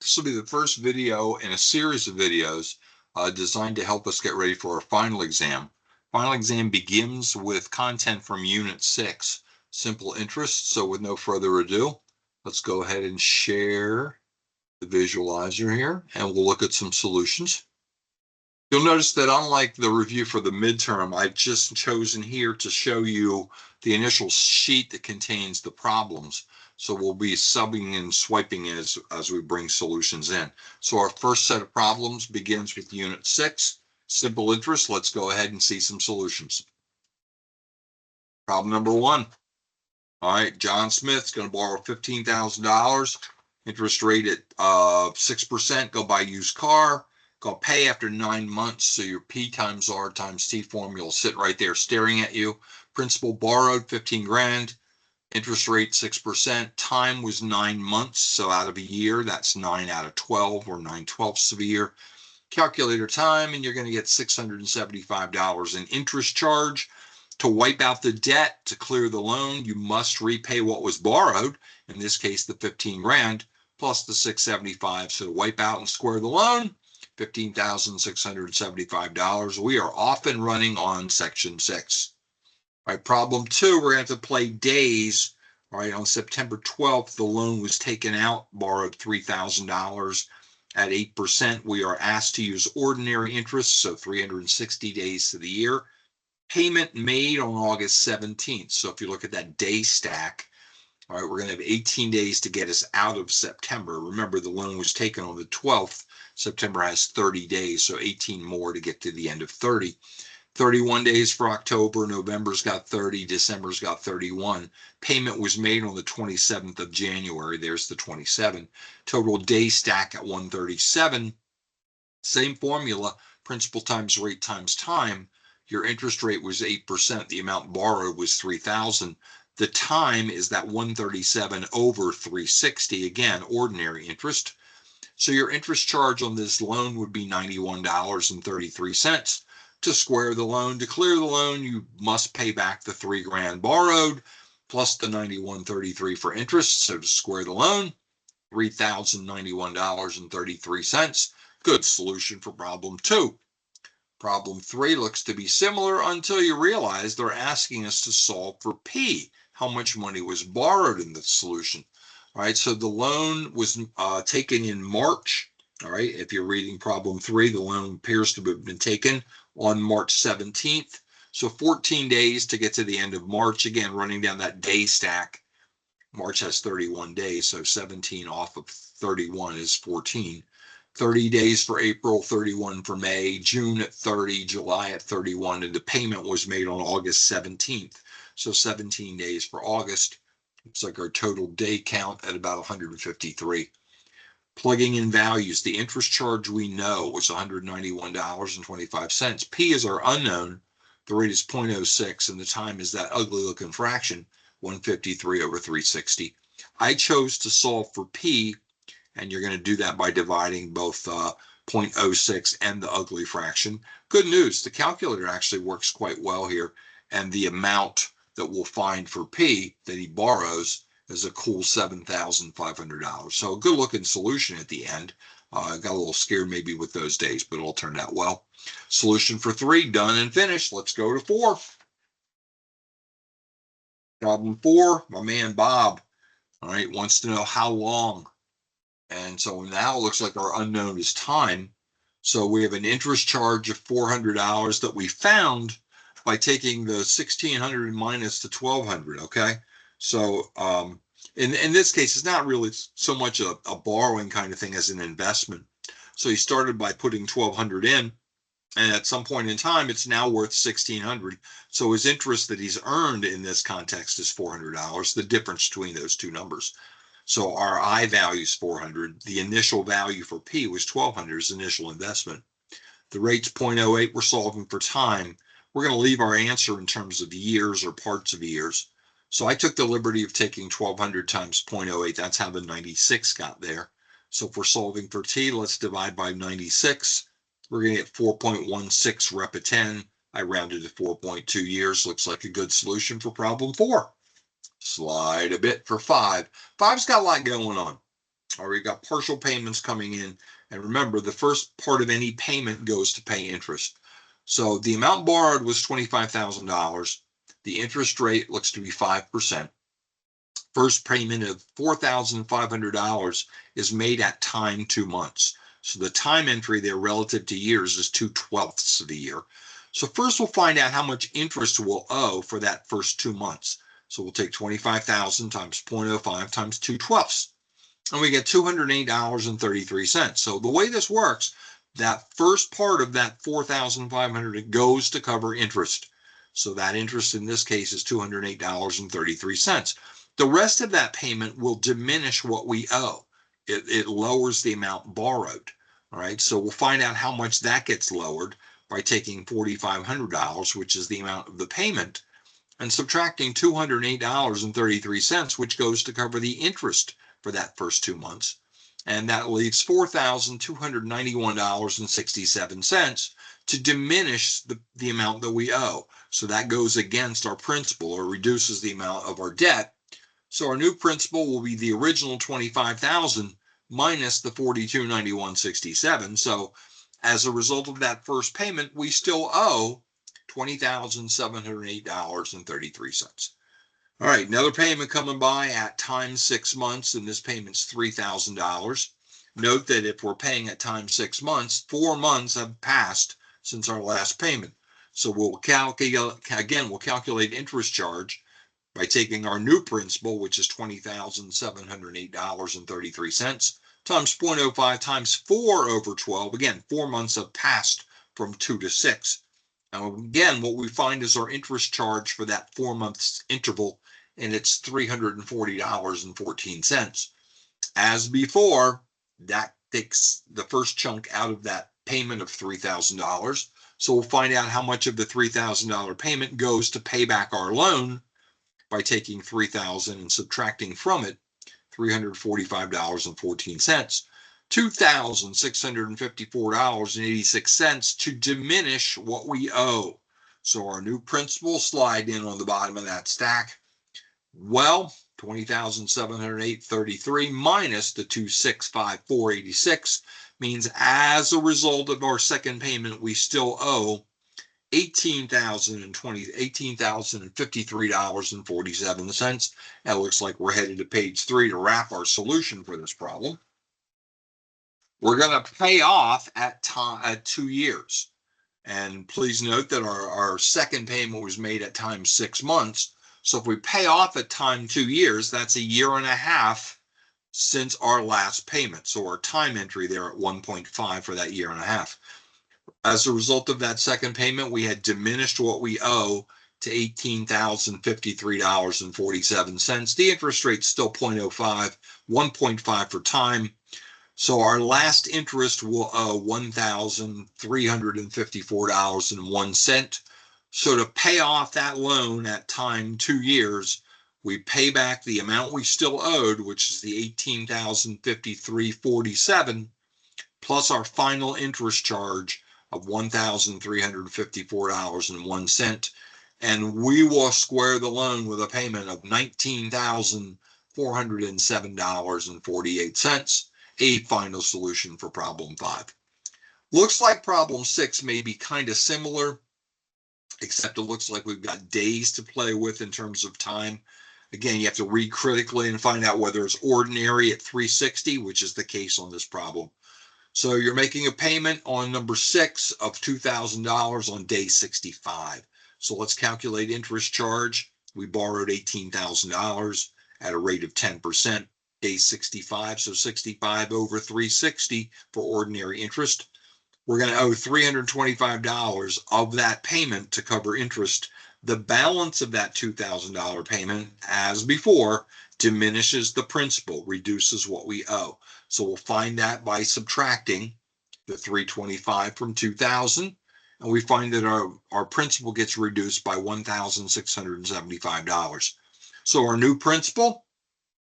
This will be the first video in a series of videos designed to help us get ready for our final exam. Final exam begins with content from Unit 6, Simple Interest. So with no further ado, let's go ahead and share the visualizer here, and we'll look at some solutions. You'll notice that unlike the review for the midterm, I've just chosen here to show you the initial sheet that contains the problems. So we'll be subbing and swiping as we bring solutions in. So our first set of problems begins with Unit 6, Simple Interest. Let's go ahead and see some solutions. Problem number 1. All right, John Smith's going to borrow $15,000, interest rate at 6%, go buy used car. Go pay after 9 months, so your P times R times T formula will sit right there staring at you. Principal borrowed 15 grand, interest rate 6%, time was 9 months, so out of a year, that's 9 out of 12 or 9/12 of a year. Calculator time, and you're going to get $675 in interest charge. To wipe out the debt, to clear the loan, you must repay what was borrowed, in this case, the 15 grand, plus the $675. So to wipe out and square the loan, $15,675. We are off and running on section 6. All right, problem 2, we're going to have to play days. All right, on September 12th, the loan was taken out, borrowed $3,000 at 8%. We are asked to use ordinary interest, so 360 days to the year. Payment made on August 17th. So if you look at that day stack, all right, we're going to have 18 days to get us out of September. Remember, the loan was taken on the 12th. September has 30 days, so 18 more to get to the end of 30. 31 days for October, November's got 30, December's got 31. Payment was made on the 27th of January. There's the 27. Total day stack at 137. Same formula, principal times rate times time. Your interest rate was 8%. The amount borrowed was $3,000. The time is that 137 over 360, again, ordinary interest. So your interest charge on this loan would be $91.33. To square the loan, to clear the loan, you must pay back the 3 grand borrowed plus the $91.33 for interest. So to square the loan, $3,091.33. Good solution for problem 2. Problem 3 looks to be similar until you realize they're asking us to solve for P. How much money was borrowed in the solution? All right, so the loan was taken in March. All right, if you're reading problem 3, the loan appears to have been taken on March 17th. So 14 days to get to the end of March. Again, running down that day stack. March has 31 days, so 17 off of 31 is 14. 30 days for April, 31 for May, June at 30, July at 31, and the payment was made on August 17th. So 17 days for August. Looks like our total day count at about 153. Plugging in values, the interest charge we know was $191.25. P is our unknown. The rate is 0.06, and the time is that ugly looking fraction, 153 over 360. I chose to solve for P, and you're going to do that by dividing both 0.06 and the ugly fraction. Good news, the calculator actually works quite well here, and the amount that we'll find for P that he borrows is a cool $7,500. So a good looking solution at the end. I got a little scared maybe with those days, but it all turned out well. Solution for 3, done and finished. Let's go to 4. Problem 4, my man Bob, all right, wants to know how long. And so now it looks like our unknown is time. So we have an interest charge of $400 that we found by taking the 1,600 minus the 1,200, okay? So in this case, it's not really so much a borrowing kind of thing as an investment. So he started by putting 1,200 in, and at some point in time, it's now worth 1,600. So his interest that he's earned in this context is $400, the difference between those two numbers. So our I value is 400. The initial value for P was 1,200 as initial investment. The rate's 0.08. We're solving for time. We're going to leave our answer in terms of years or parts of years. So I took the liberty of taking 1,200 times 0.08. That's how the 96 got there. So if we're solving for T, let's divide by 96. We're going to get 4.16 rep of 10. I rounded to 4.2 years. Looks like a good solution for problem 4. Slide a bit for 5. 5's got a lot going on. Or we got partial payments coming in. And remember, the first part of any payment goes to pay interest. So the amount borrowed was $25,000. The interest rate looks to be 5%. First payment of $4,500 is made at time 2 months. So the time entry there relative to years is 2/12 of the year. So first we'll find out how much interest we'll owe for that first 2 months. So we'll take 25,000 times 0.05 times 2/12, and we get $208.33. So the way this works, that first part of that 4,500 goes to cover interest. So that interest in this case is $208.33. The rest of that payment will diminish what we owe. It lowers the amount borrowed. All right, so we'll find out how much that gets lowered by taking $4,500, which is the amount of the payment, and subtracting $208.33, which goes to cover the interest for that first 2 months. And that leaves $4,291.67 to diminish the amount that we owe. So that goes against our principal, or reduces the amount of our debt. So our new principal will be the original $25,000 minus the $4291.67. So as a result of that first payment, we still owe $20,708.33. All right, another payment coming by at time 6 months, and this payment's $3,000. Note that if we're paying at time 6 months, 4 months have passed since our last payment. So we'll calculate interest charge by taking our new principal, which is $20,708.33, times 0.05 times 4/12. Again, 4 months have passed from 2 to 6. Now, again, what we find is our interest charge for that 4 months interval, and it's $340.14. As before, that takes the first chunk out of that payment of $3,000. So we'll find out how much of the $3,000 payment goes to pay back our loan by taking $3,000 and subtracting from it $345.14. $2,654.86 to diminish what we owe. So our new principal slide in on the bottom of that stack. Well, $20,708.33 minus the $2,654.86 means as a result of our second payment, we still owe $18,053.47. That looks like we're headed to page 3 to wrap our solution for this problem. We're going to pay off at 2 years. And please note that our second payment was made at time 6 months. So if we pay off at time 2 years, that's a year and a half since our last payment. So our time entry there at 1.5 for that year and a half. As a result of that second payment, we had diminished what we owe to $18,053.47. The interest rate's still 0.05, 1.5 for time. So our last interest will owe $1,354.01. So to pay off that loan at time 2 years, we pay back the amount we still owed, which is the $18,053.47, plus our final interest charge of $1,354.01, and we will square the loan with a payment of $19,407.48, a final solution for problem 5. Looks like problem 6 may be kind of similar, except it looks like we've got days to play with in terms of time. Again, you have to read critically and find out whether it's ordinary at 360, which is the case on this problem. So you're making a payment on number 6 of $2,000 on day 65. So let's calculate interest charge. We borrowed $18,000 at a rate of 10%, day 65. So 65 over 360 for ordinary interest. We're going to owe $325 of that payment to cover interest. The balance of that $2,000 payment, as before, diminishes the principal, reduces what we owe. So we'll find that by subtracting the $325 from $2,000, and we find that our principal gets reduced by $1,675. So our new principal,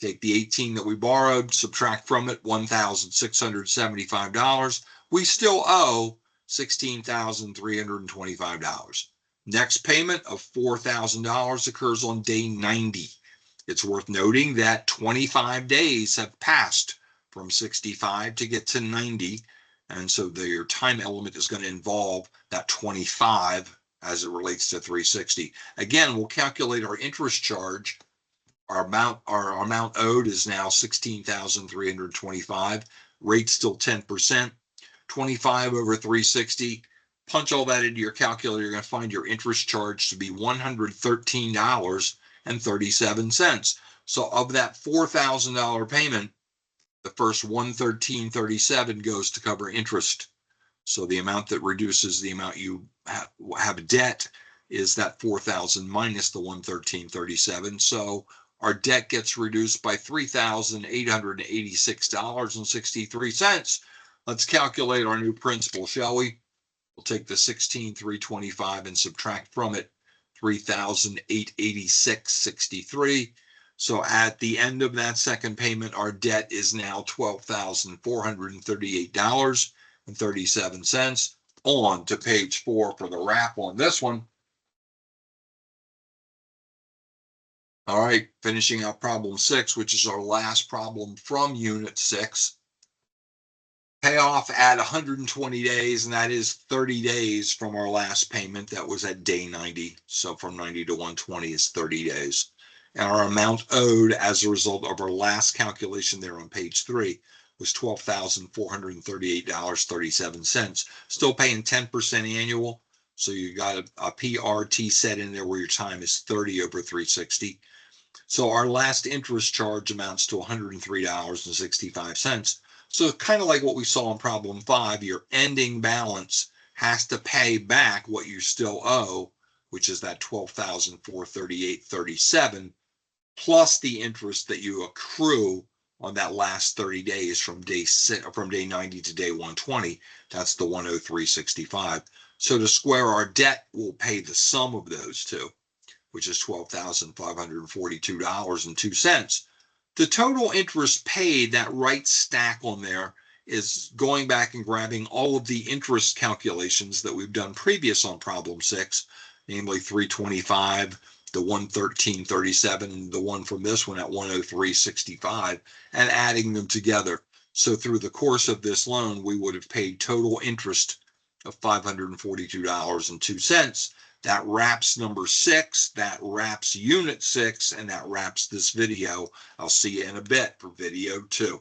take the 18 that we borrowed, subtract from it $1,675. We still owe $16,325. Next payment of $4,000 occurs on day 90. It's worth noting that 25 days have passed from 65 to get to 90. And so your time element is going to involve that 25 as it relates to 360. Again, we'll calculate our interest charge. Our amount owed is now 16,325. Rate still 10%. 25 over 360. Punch all that into your calculator. You're going to find your interest charge to be $113.37. So of that $4,000 payment, the first $113.37 goes to cover interest. So the amount that reduces the amount you have debt is that 4,000 minus the 113.37. So our debt gets reduced by $3,886.63. Let's calculate our new principal, shall we? We'll take the 16,325 and subtract from it 3,886.63. So at the end of that second payment, our debt is now $12,438.37. On to page 4 for the wrap on this one. All right, finishing up problem 6, which is our last problem from unit 6. Payoff at 120 days, and that is 30 days from our last payment. That was at day 90. So from 90 to 120 is 30 days. And our amount owed as a result of our last calculation there on page 3 was $12,438.37. Still paying 10% annual. So you got a PRT set in there where your time is 30 over 360. So our last interest charge amounts to $103.65. So kind of like what we saw in problem 5, your ending balance has to pay back what you still owe, which is that $12,438.37, plus the interest that you accrue on that last 30 days from day 90 to day 120. That's the 103.65. So to square our debt, we'll pay the sum of those two, which is $12,542.02. The total interest paid, that right stack on there, is going back and grabbing all of the interest calculations that we've done previous on problem 6, namely 325, the 113.37, the one from this one at 103.65, and adding them together. So through the course of this loan, we would have paid total interest of $542.02. That wraps number 6, that wraps unit 6, and that wraps this video. I'll see you in a bit for video 2.